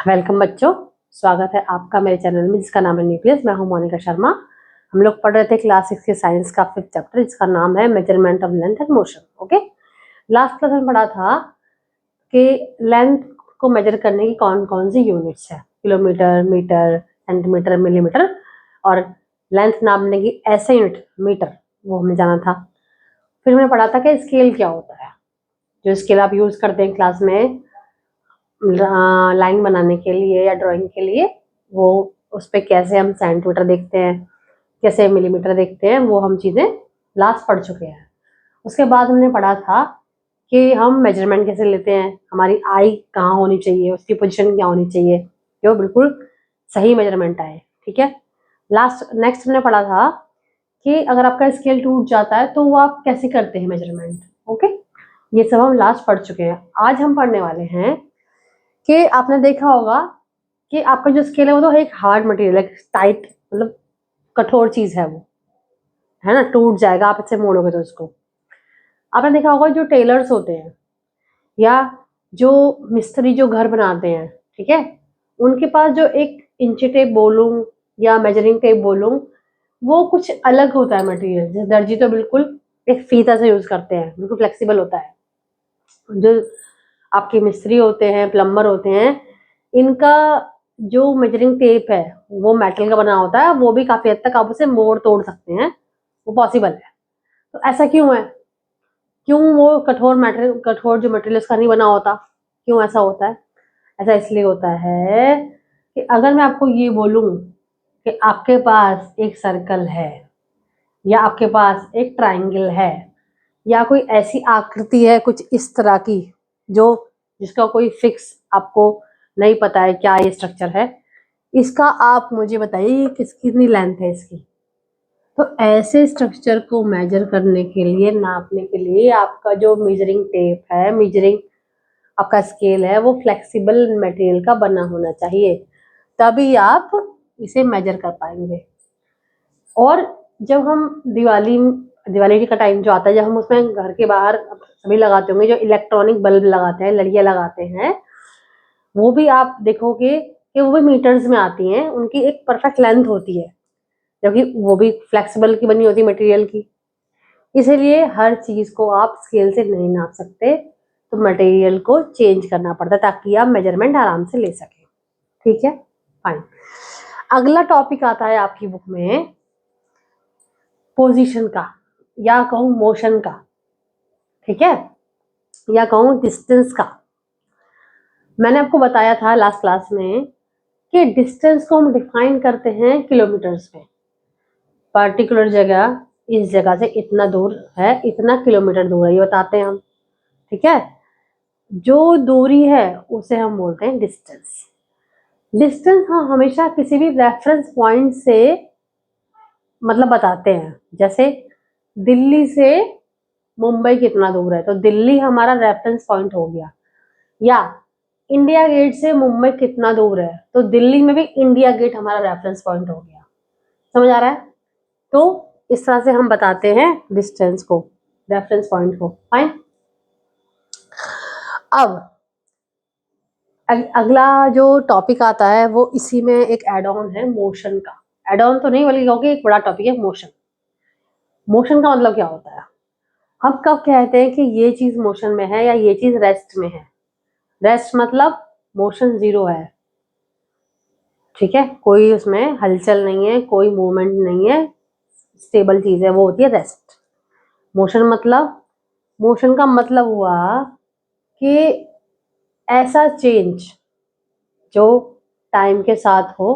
Welcome बच्चों, स्वागत है आपका मेरे चैनल में जिसका नाम है न्यूक्लियस। मैं हूं मोनिका शर्मा। हम लोग पढ़ रहे थे क्लास 6 के साइंस का 5th चैप्टर जिसका नाम है measurement of length and motion. Okay, last class में पढ़ा था कि लेंथ को मेजर करने की कौन कौन सी यूनिट्स है, किलोमीटर, मीटर, सेंटीमीटर, मिलीमीटर, और लेंथ नापने की ऐसे यूनिट मीटर, वो हमने जाना था। फिर हमने पढ़ा था कि स्केल क्या होता है, जो स्केल आप यूज करते हैं क्लास में लाइन बनाने के लिए या ड्राइंग के लिए, वो उस पर कैसे हम सेंटीमीटर देखते हैं, कैसे मिलीमीटर देखते हैं, वो हम चीज़ें लास्ट पढ़ चुके हैं। उसके बाद हमने पढ़ा था कि हम मेजरमेंट कैसे लेते हैं, हमारी आई कहाँ होनी चाहिए, उसकी पोजीशन क्या होनी चाहिए, जो बिल्कुल सही मेजरमेंट आए। ठीक है, नेक्स्ट हमने पढ़ा था कि अगर आपका स्केल टूट जाता है तो वो आप कैसे करते हैं मेजरमेंट। ओके, ये सब हम लास्ट पढ़ चुके हैं। आज हम पढ़ने वाले हैं कि आपने देखा होगा कि आपका जो स्केल है वो तो एक हार्ड मटेरियल है, टाइट, मतलब कठोर चीज है, वो है ना, टूट जाएगा आप इससे मोड़ोगे तो उसको। आपने देखा होगा जो टेलर्स होते हैं या जो मिस्त्री जो घर बनाते हैं, ठीक है, उनके पास जो एक इंची टेप बोलूं या मेजरिंग टेप बोलूं, वो कुछ अलग होता है मटेरियल। जैसे दर्जी तो बिल्कुल एक फीता से यूज करते हैं, बिल्कुल फ्लेक्सिबल होता है। जो आपके मिस्त्री होते हैं, प्लम्बर होते हैं, इनका जो मेजरिंग टेप है वो मेटल का बना होता है, वो भी काफी हद तक आप उसे मोड़ तोड़ सकते हैं, वो पॉसिबल है। तो ऐसा क्यों है, क्यों वो कठोर जो मटेरियल उसका नहीं बना होता, क्यों ऐसा होता है? ऐसा इसलिए होता है कि अगर मैं आपको ये बोलूं कि आपके पास एक सर्कल है या आपके पास एक ट्राइंगल है या कोई ऐसी आकृति है कुछ इस तरह की जो जिसका कोई फिक्स आपको नहीं पता है क्या ये स्ट्रक्चर है, इसका आप मुझे बताइए कितनी लेंथ है इसकी। तो ऐसे स्ट्रक्चर को मेजर करने के लिए, नापने के लिए, आपका जो मेजरिंग टेप है, मेजरिंग आपका स्केल है, वो फ्लेक्सिबल मटेरियल का बना होना चाहिए, तभी आप इसे मेजर कर पाएंगे। और जब हम दिवाली का टाइम जो आता है, जब हम उसमें घर के बाहर सभी लगाते होंगे, जो इलेक्ट्रॉनिक बल्ब लगाते हैं, लड़ियाँ लगाते हैं, वो भी आप देखोगे कि वो भी मीटर्स में आती हैं, उनकी एक परफेक्ट लेंथ होती है, जबकि वो भी फ्लेक्सिबल की बनी होती है मटेरियल की। इसीलिए हर चीज को आप स्केल से नहीं नाप सकते, तो मटेरियल को चेंज करना पड़ता है ताकि आप मेजरमेंट आराम से ले सकें। ठीक है, फाइन। अगला टॉपिक आता है आपकी बुक में पोजीशन का, या कहूं मोशन का, ठीक है, या कहूं डिस्टेंस का। मैंने आपको बताया था लास्ट क्लास में कि डिस्टेंस को हम डिफाइन करते हैं किलोमीटर्स में। पर्टिकुलर जगह, इस जगह से इतना दूर है, इतना किलोमीटर दूर है, ये बताते हैं हम। ठीक है, जो दूरी है उसे हम बोलते हैं डिस्टेंस। डिस्टेंस हम हमेशा किसी भी रेफरेंस पॉइंट से मतलब बताते हैं। जैसे दिल्ली से मुंबई कितना दूर है, तो दिल्ली हमारा रेफरेंस पॉइंट हो गया। या इंडिया गेट से मुंबई कितना दूर है, तो दिल्ली में भी इंडिया गेट हमारा रेफरेंस पॉइंट हो गया। समझ आ रहा है? तो इस तरह से हम बताते हैं डिस्टेंस को, रेफरेंस पॉइंट को। फाइन। अब अगला जो टॉपिक आता है वो इसी में एक एड ऑन है, मोशन का। एड ऑन तो नहीं बल्कि क्योंकि एक बड़ा टॉपिक है मोशन। मोशन का मतलब क्या होता है? हम कब कहते हैं कि ये चीज मोशन में है या ये चीज रेस्ट में है? रेस्ट मतलब मोशन जीरो है, ठीक है, कोई उसमें हलचल नहीं है, कोई मूवमेंट नहीं है, स्टेबल चीज है, वो होती है रेस्ट। मोशन का मतलब हुआ कि ऐसा चेंज जो टाइम के साथ हो,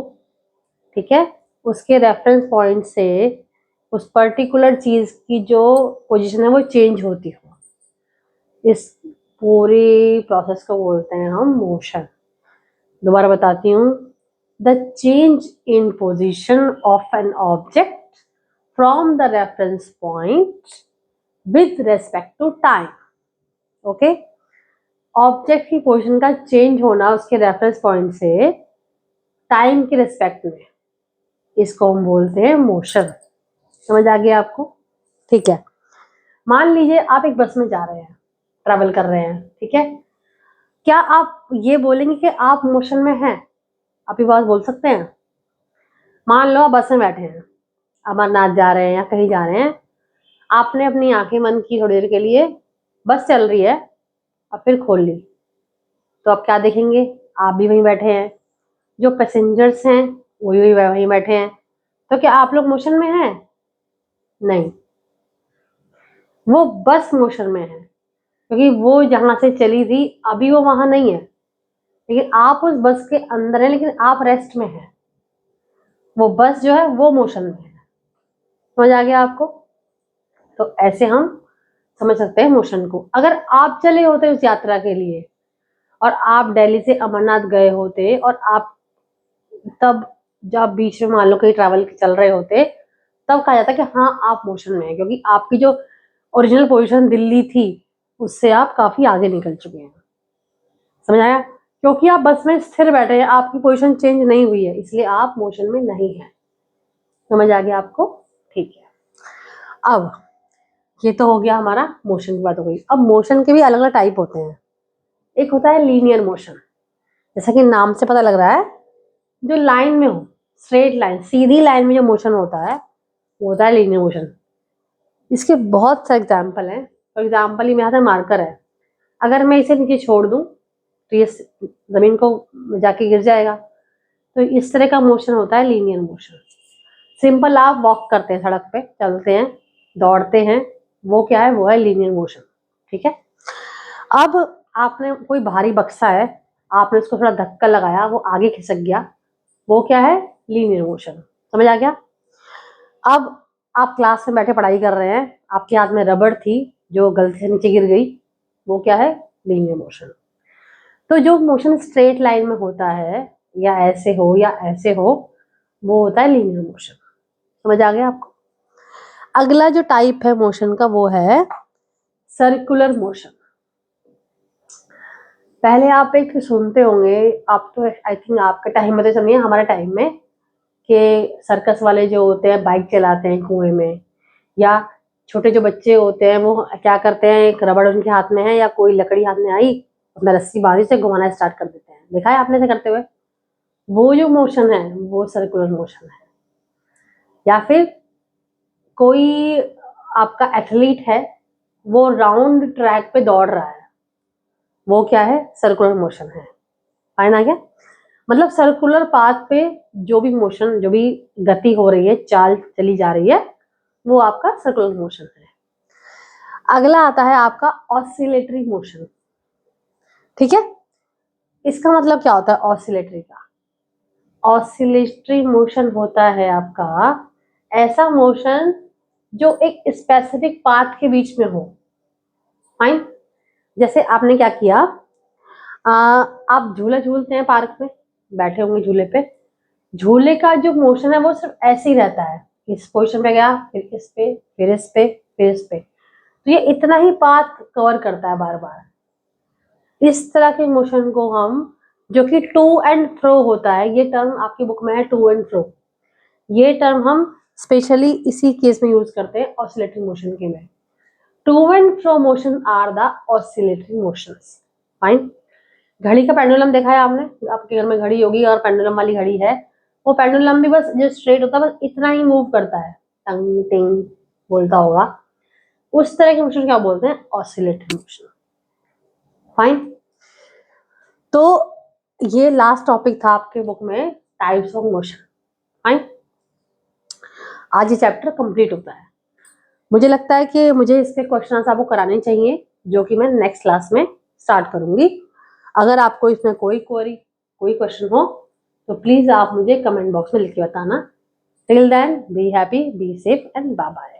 ठीक है, उसके रेफरेंस पॉइंट से उस पर्टिकुलर चीज की जो पोजीशन है वो चेंज होती हो। इस पूरी प्रोसेस को बोलते हैं हम मोशन। दोबारा बताती हूँ, the change in position of an object from the reference point with respect to time. Okay, object की पोजीशन का चेंज होना उसके रेफरेंस पॉइंट से टाइम के रिस्पेक्ट में, इसको हम बोलते हैं मोशन। समझ आ गया आपको? ठीक है, मान लीजिए आप एक बस में जा रहे हैं, ट्रैवल कर रहे हैं, ठीक है, क्या आप ये बोलेंगे कि आप मोशन में हैं? आप ये बात बोल सकते हैं? मान लो आप बस में बैठे हैं, अमरनाथ जा रहे हैं या कहीं जा रहे हैं, आपने अपनी आंखें बंद की थोड़ी देर के लिए, बस चल रही है और फिर खोल ली, तो आप क्या देखेंगे? आप भी वहीं बैठे हैं, जो पैसेंजर्स हैं वो भी वहीं बैठे हैं। तो क्या आप लोग मोशन में हैं? नहीं, वो बस मोशन में है, क्योंकि वो जहां से चली थी अभी वो वहां नहीं है, लेकिन आप उस बस के अंदर हैं, लेकिन आप रेस्ट में हैं। वो बस जो है वो मोशन में है। समझ आ गया आपको? तो ऐसे हम समझ सकते हैं मोशन को। अगर आप चले होते उस यात्रा के लिए और आप दिल्ली से अमरनाथ गए होते और आप तब जब बीच में मान लो कहीं ट्रैवल चल रहे होते, तब कहा जाता कि हाँ आप मोशन में हैं, क्योंकि आपकी जो ओरिजिनल पोजीशन दिल्ली थी उससे आप काफी आगे निकल चुके हैं। समझ आया? क्योंकि आप बस में स्थिर बैठे हैं, आपकी पोजीशन चेंज नहीं हुई है, इसलिए आप मोशन में नहीं है। समझ आ गया आपको? ठीक है। अब ये तो हो गया हमारा मोशन की बात हो गई। अब मोशन के भी अलग अलग टाइप होते हैं। एक होता है लीनियर मोशन, जैसा कि नाम से पता लग रहा है, जो लाइन में हो, स्ट्रेट लाइन, सीधी लाइन में जो मोशन होता है वो होता है लीनियर मोशन। इसके बहुत सारे एग्जाम्पल हैं। फॉर एग्जाम्पल ये मेरे हाथ में मार्कर है, अगर मैं इसे नीचे छोड़ दूं तो ये जमीन को जाके गिर जाएगा। तो इस तरह का मोशन होता है लीनियर मोशन। सिंपल आप वॉक करते हैं, सड़क पे चलते हैं, दौड़ते हैं, वो क्या है? वो है लीनियर मोशन। ठीक है। अब आपने कोई भारी बक्सा है, आपने उसको थोड़ा धक्का लगाया, वो आगे खिसक गया, वो क्या है? Linear motion. समझ आ गया? अब आप क्लास में बैठे पढ़ाई कर रहे हैं, आपके हाथ में रबड़ थी जो गलती से नीचे गिर गई, वो क्या है? Linear motion. तो जो मोशन स्ट्रेट लाइन में होता है, या ऐसे हो या ऐसे हो, वो होता है लीनियर मोशन। समझ आ गया आपको? अगला जो टाइप है मोशन का वो है सर्कुलर मोशन। पहले आप एक सुनते होंगे, आप तो आई थिंक आपके टाइम में तो समझिए, हमारे टाइम में, कि सर्कस वाले जो होते हैं बाइक चलाते हैं कुएं में, या छोटे जो बच्चे होते हैं वो क्या करते हैं, एक रबड़ उनके हाथ में है या कोई लकड़ी हाथ में आई, अपना रस्सी बांधी से घुमाना स्टार्ट कर देते हैं। देखा है आपने से करते हुए? वो जो मोशन है वो सर्कुलर मोशन है। या फिर कोई आपका एथलीट है, वो राउंड ट्रैक पे दौड़ रहा है, वो क्या है? सर्कुलर मोशन है। फाइन आ गया? मतलब सर्कुलर पाथ पे जो भी मोशन, जो भी गति हो रही है, चाल चली जा रही है, वो आपका सर्कुलर मोशन है। अगला आता है आपका ऑसिलेटरी मोशन। ठीक है। इसका मतलब क्या होता है ऑसिलेटरी का? ऑसिलेटरी मोशन होता है आपका ऐसा मोशन जो एक स्पेसिफिक पाथ के बीच में हो। फाइन। जैसे आपने क्या किया, आप झूला झूलते हैं पार्क में, बैठे होंगे झूले पे, झूले का जो मोशन है वो सिर्फ ऐसे ही रहता है, इस पोजीशन पे गया, फिर इस पे, फिर इस पे, फिर इस पे, तो ये इतना ही पाथ कवर करता है बार बार। इस तरह के मोशन को हम, जो कि टू एंड फ्रो होता है, ये टर्म आपकी बुक में है टू एंड फ्रो, ये टर्म हम स्पेशली इसी केस में यूज करते हैं ऑसिलेटरी मोशन के में। To and fro motion are the oscillatory motions. Fine. घड़ी का पेंडुलम देखा है आपने? आपके घर में घड़ी होगी और पेंडुलम वाली घड़ी है, वो पेंडुलम भी बस जो स्ट्रेट होता है बस इतना ही मूव करता है, टंग टिंग बोलता होगा, उस तरह के मोशन क्या बोलते हैं? Oscillatory motion. फाइन। तो ये लास्ट टॉपिक था आपके बुक में, टाइप्स ऑफ मोशन। फाइन। आज ये चैप्टर कंप्लीट होता है। मुझे लगता है कि मुझे इसके क्वेश्चन आपको कराने चाहिए, जो कि मैं नेक्स्ट क्लास में स्टार्ट करूंगी। अगर आपको इसमें कोई क्वेरी, कोई क्वेश्चन हो तो प्लीज आप मुझे कमेंट बॉक्स में लिख के बताना। Till then be happy, be safe and bye bye.